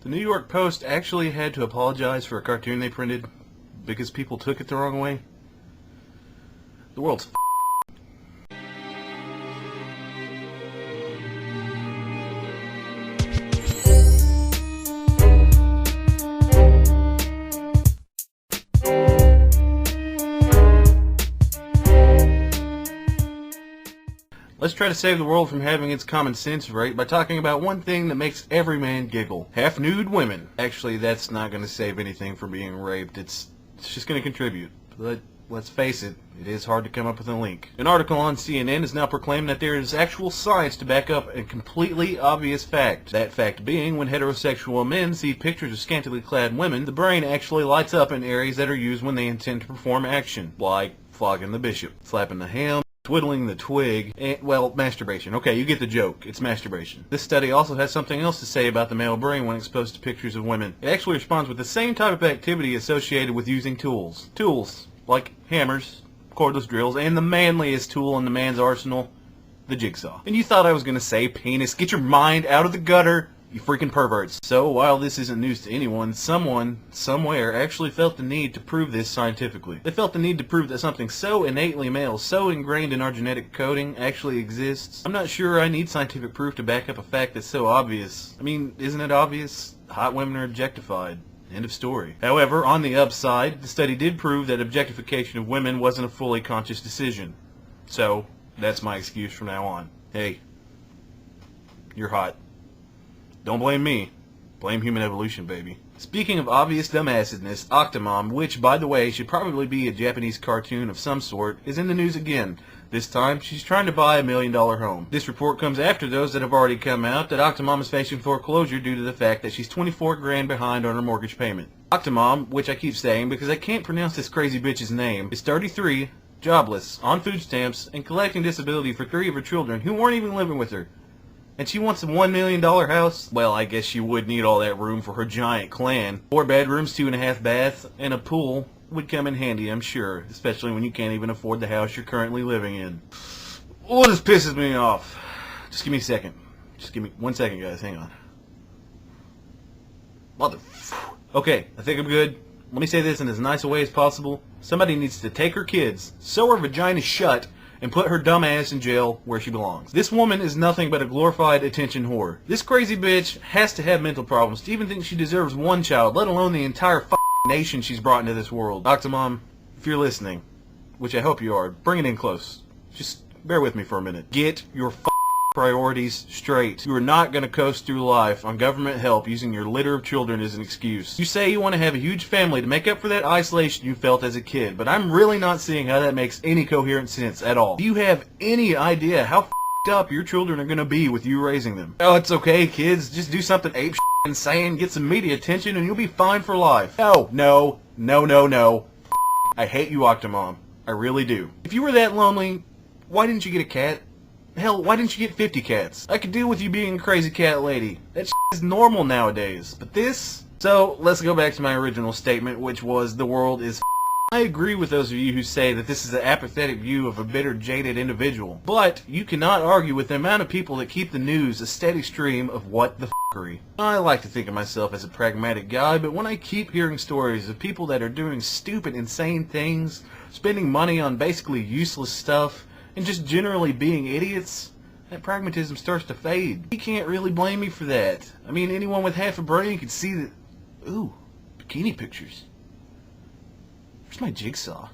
The New York Post actually had to apologize for a cartoon they printed because people took it the wrong way. The world's Let's try to save the world from having its common sense right by talking about one thing that makes every man giggle. Half-nude women. Actually, that's not going to save anything from being raped. It's just going to contribute. But let's face it, it is hard to come up with a link. An article on CNN is now proclaimed that there is actual science to back up a completely obvious fact. That fact being, when heterosexual men see pictures of scantily clad women, the brain actually lights up in areas that are used when they intend to perform action, like flogging the bishop, slapping the ham, twiddling the twig, and, well, masturbation. Okay, you get the joke. It's masturbation. This study also has something else to say about the male brain when exposed to pictures of women. It actually responds with the same type of activity associated with using tools. Tools, like hammers, cordless drills, and the manliest tool in the man's arsenal, the jigsaw. And you thought I was going to say penis. Get your mind out of the gutter, you freaking perverts. So, while this isn't news to anyone, someone, somewhere, actually felt the need to prove this scientifically. They felt the need to prove that something so innately male, so ingrained in our genetic coding, actually exists. I'm not sure I need scientific proof to back up a fact that's so obvious. I mean, isn't it obvious? Hot women are objectified. End of story. However, on the upside, the study did prove that objectification of women wasn't a fully conscious decision. So, that's my excuse from now on. Hey, you're hot. Don't blame me. Blame human evolution, baby. Speaking of obvious dumbassedness, Octomom, which, by the way, should probably be a Japanese cartoon of some sort, is in the news again. This time, she's trying to buy $1 million home. This report comes after those that have already come out that Octomom is facing foreclosure due to the fact that she's 24 grand behind on her mortgage payment. Octomom, which I keep saying because I can't pronounce this crazy bitch's name, is 33, jobless, on food stamps, and collecting disability for 3 of her children who weren't even living with her. And she wants a $1 million house? Well, I guess she would need all that room for her giant clan. 4 bedrooms, 2.5 baths, and a pool would come in handy, I'm sure. Especially when you can't even afford the house you're currently living in. Oh, this pisses me off. Just give me a second. Just give me 1 second, guys. Hang on. Mother... Okay, I think I'm good. Let me say this in as nice a way as possible. Somebody needs to take her kids, sew her vagina shut, and put her dumb ass in jail where she belongs. This woman is nothing but a glorified attention whore. This crazy bitch has to have mental problems to even think she deserves 1 child, let alone the entire nation she's brought into this world. Octomom, if you're listening, which I hope you are, bring it in close. Just bear with me for a minute. Get your priorities straight. You are not going to coast through life on government help using your litter of children as an excuse. You say you want to have a huge family to make up for that isolation you felt as a kid, but I'm really not seeing how that makes any coherent sense at all. Do you have any idea how up your children are going to be with you raising them? Oh, it's okay, kids. Just do something ape insane, get some media attention, and you'll be fine for life. No. I hate you, Octomom. I really do. If you were that lonely, why didn't you get a cat? Hell, why didn't you get 50 cats? I could deal with you being a crazy cat lady. That is normal nowadays. But this? So, let's go back to my original statement, which was the world is I agree with those of you who say that this is an apathetic view of a bitter, jaded individual. But you cannot argue with the amount of people that keep the news a steady stream of what the f***ery. I like to think of myself as a pragmatic guy, but when I keep hearing stories of people that are doing stupid, insane things, spending money on basically useless stuff, and just generally being idiots, that pragmatism starts to fade. You can't really blame me for that. I mean, anyone with half a brain could see that... Ooh, bikini pictures. Where's my jigsaw?